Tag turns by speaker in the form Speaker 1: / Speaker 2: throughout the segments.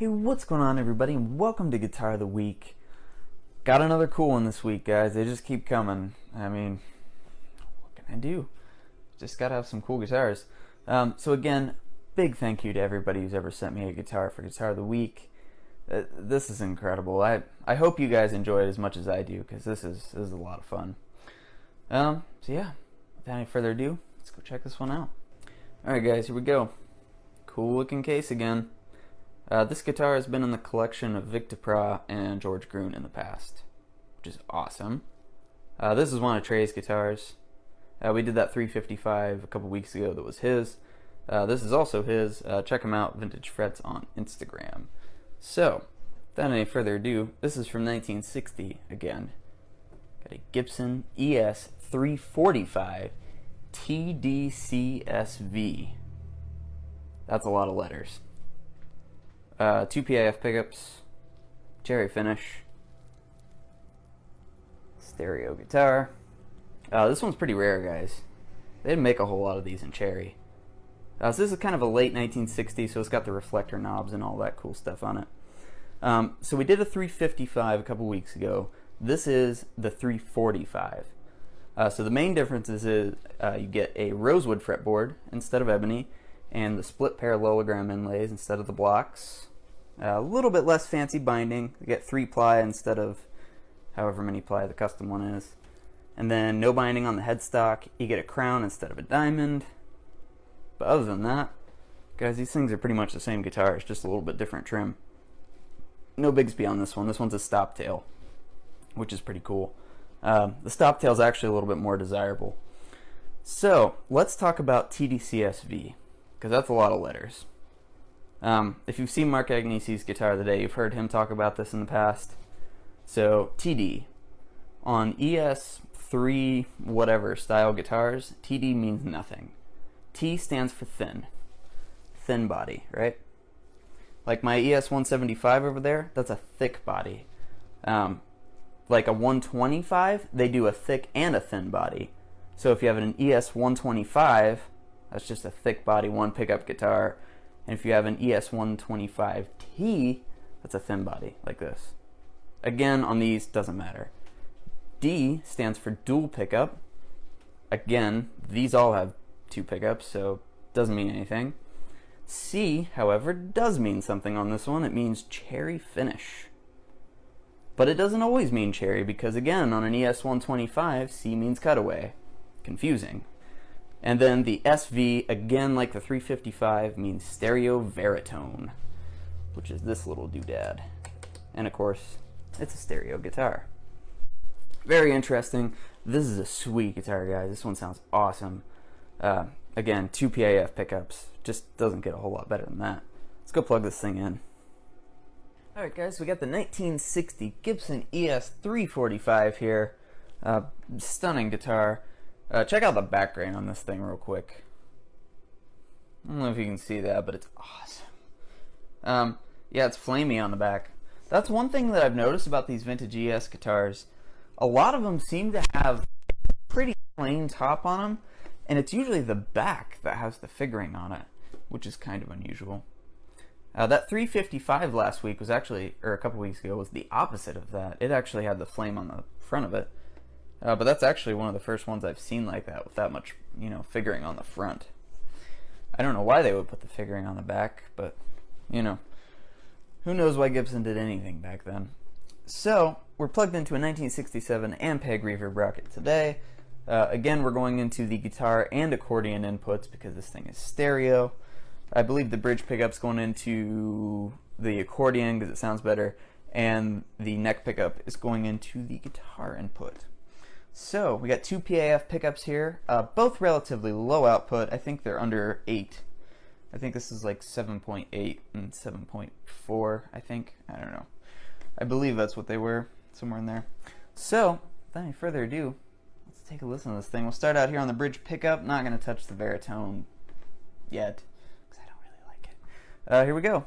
Speaker 1: Hey, what's going on, everybody, and welcome to Guitar of the Week. Got another cool one this week, guys. They just keep coming. I mean, what can I do? Just gotta have some cool guitars. So again, big thank you to everybody who's ever sent me a guitar for Guitar of the Week. This is incredible. I hope you guys enjoy it as much as I do, because this is a lot of fun. So yeah, without any further ado, let's go check this one out. Alright guys, here we go. Cool looking case again. This guitar has been in the collection of Vic Duprat and George Gruen in the past, which is awesome. This is one of Trey's guitars. We did that 355 a couple weeks ago that was his. This is also his. Check him out, Vintage Frets, on Instagram. So, without any further ado, this is from 1960 again. Got a Gibson ES-345TDC SV. That's a lot of letters. 2 PAF pickups, cherry finish, stereo guitar. This one's pretty rare, guys. They didn't make a whole lot of these in cherry. So this is kind of a late 1960s, so it's got the reflector knobs and all that cool stuff on it. So we did a 355 a couple weeks ago. This is the 345. So the main difference is you get a rosewood fretboard instead of ebony, and the split parallelogram inlays instead of the blocks. A little bit less fancy binding. You get 3-ply instead of however many ply the custom one is. And then no binding on the headstock. You get a crown instead of a diamond. But other than that, guys, these things are pretty much the same guitar. It's just a little bit different trim. No bigsby on this one. This one's a stop tail, which is pretty cool. The stop tail is actually a little bit more desirable. So let's talk about TDCSV, because that's a lot of letters. If you've seen Mark Agnesi's Guitar of the Day, you've heard him talk about this in the past. So TD, on ES3 whatever style guitars, TD means nothing. T stands for thin body, right? Like my ES-175 over there, that's a thick body. Like a 125, they do a thick and a thin body. So if you have an ES-125, that's just a thick body, one pickup guitar. And if you have an ES-125T, that's a thin body, like this. Again, on these, doesn't matter. D stands for dual pickup. Again, these all have 2 pickups, so doesn't mean anything. C, however, does mean something on this one. It means cherry finish. But it doesn't always mean cherry, because again, on an ES-125, C means cutaway. Confusing. And then the SV, again like the 355, means stereo veritone, which is this little doodad. And of course, it's a stereo guitar. Very interesting. This is a sweet guitar, guys. This one sounds awesome. Again, 2 PAF pickups. Just doesn't get a whole lot better than that. Let's go plug this thing in. Alright guys, we got the 1960 Gibson ES-345 here. Stunning guitar. Check out the back grain on this thing real quick. I don't know if you can see that, but it's awesome. Yeah, it's flamey on the back. That's one thing that I've noticed about these vintage ES guitars. A lot of them seem to have pretty plain top on them, and it's usually the back that has the figuring on it, which is kind of unusual. That 355 last week was actually, or a couple weeks ago, was the opposite of that. It actually had the flame on the front of it. But that's actually one of the first ones I've seen like that, with that much, figuring on the front. I don't know why they would put the figuring on the back, but, who knows why Gibson did anything back then. So, we're plugged into a 1967 Ampeg reverb bracket today. Again, we're going into the guitar and accordion inputs, because this thing is stereo. I believe the bridge pickup's going into the accordion, because it sounds better, and the neck pickup is going into the guitar input. So, we got 2 PAF pickups here, both relatively low output. I think they're under 8. I think this is like 7.8 and 7.4, I think. I don't know. I believe that's what they were, somewhere in there. So, without any further ado, let's take a listen to this thing. We'll start out here on the bridge pickup. Not going to touch the baritone yet, because I don't really like it. Here we go.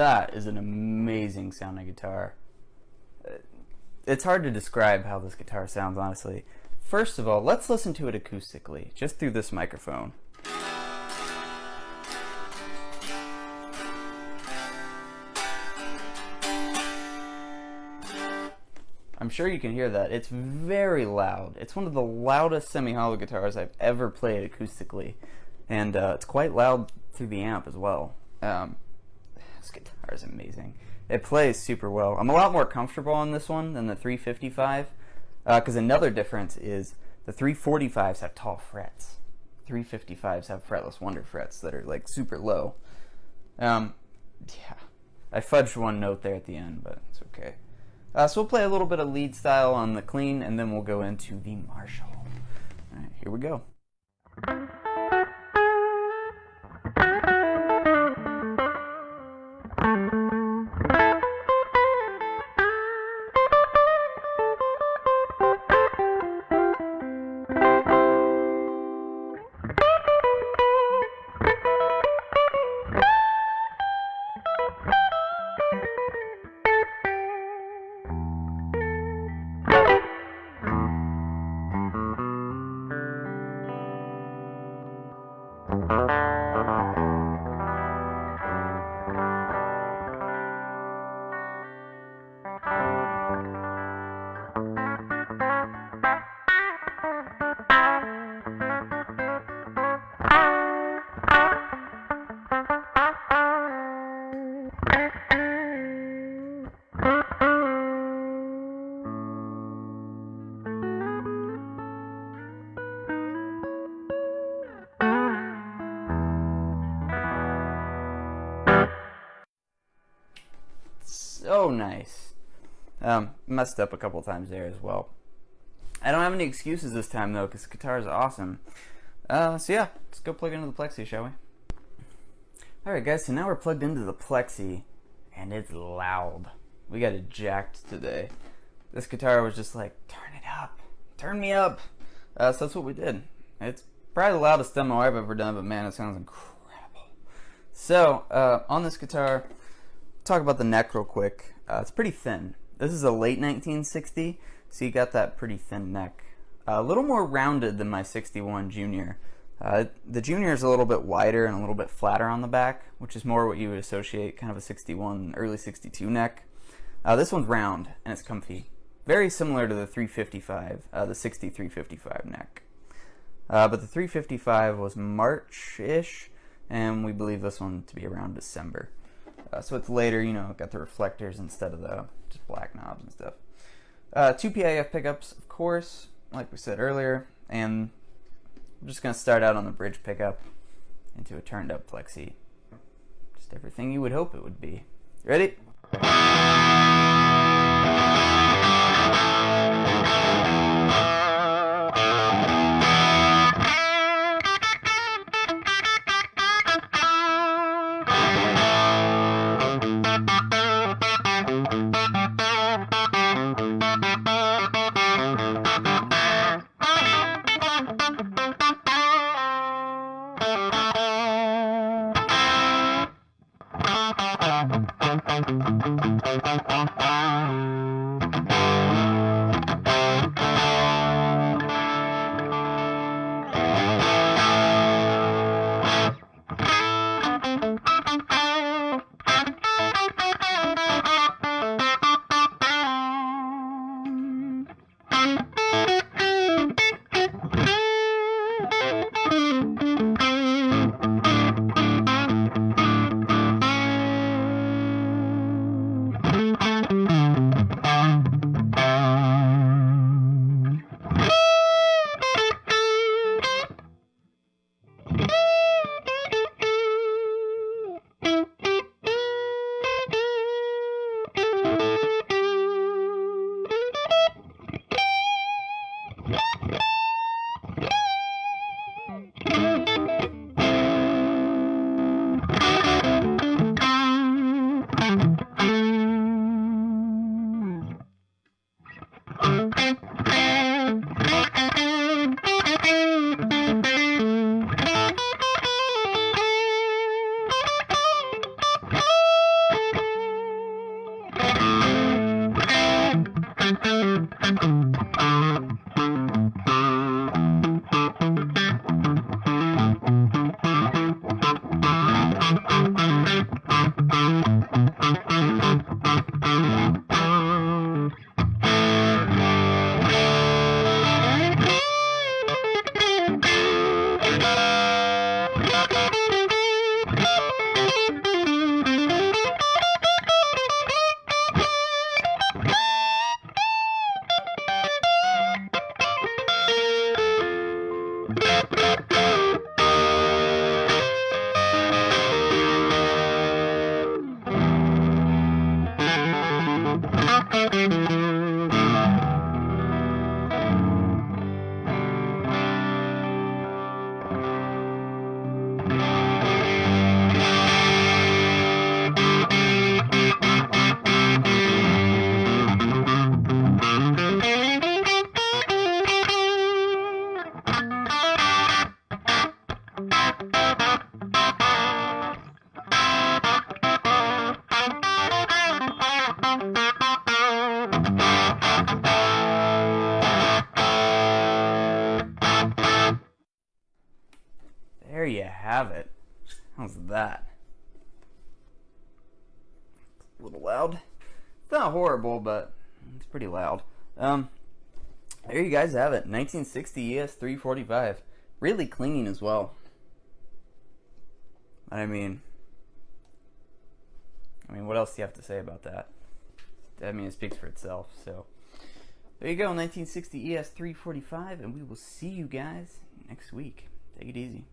Speaker 1: that is an amazing sounding guitar. It's hard to describe how this guitar sounds, honestly. First of all, let's listen to it acoustically, just through this microphone. I'm sure you can hear that. It's very loud. It's one of the loudest semi-hollow guitars I've ever played acoustically. And it's quite loud through the amp as well. This guitar is amazing. It plays super well. I'm a lot more comfortable on this one than the 355. Because another difference is the 345s have tall frets. 355s have fretless wonder frets that are like super low. Yeah, I fudged one note there at the end, but it's okay. So we'll play a little bit of lead style on the clean, and then we'll go into the Marshall. All right, here we go. So nice. Messed up a couple times there as well. I don't have any excuses this time though, because the guitar is awesome. So yeah, let's go plug into the Plexi, shall we? Alright guys, so now we're plugged into the Plexi, and it's loud. We got it jacked today. This guitar was just like, turn it up, turn me up. So that's what we did. It's probably the loudest demo I've ever done, but man, it sounds incredible. So, on this guitar, talk about the neck real quick. It's pretty thin. This is a late 1960, so you got that pretty thin neck. A little more rounded than my 61 Junior. The Junior is a little bit wider and a little bit flatter on the back, which is more what you would associate kind of a 61, early 62 neck. This one's round and it's comfy. Very similar to the 355, the 6355 neck. But the 355 was March-ish, and we believe this one to be around December. So it's later, you know, got the reflectors instead of the just black knobs and stuff. 2 PIF pickups, of course, like we said earlier, and I'm just going to start out on the bridge pickup into a turned up Plexi. Just everything you would hope it would be. Ready? There you have it. How's that? A little loud. It's not horrible, but it's pretty loud. There you guys have it. 1960 ES-345. Really clean as well. I mean, what else do you have to say about that? I mean, it speaks for itself. So, there you go, 1960 ES-345, and we will see you guys next week. Take it easy.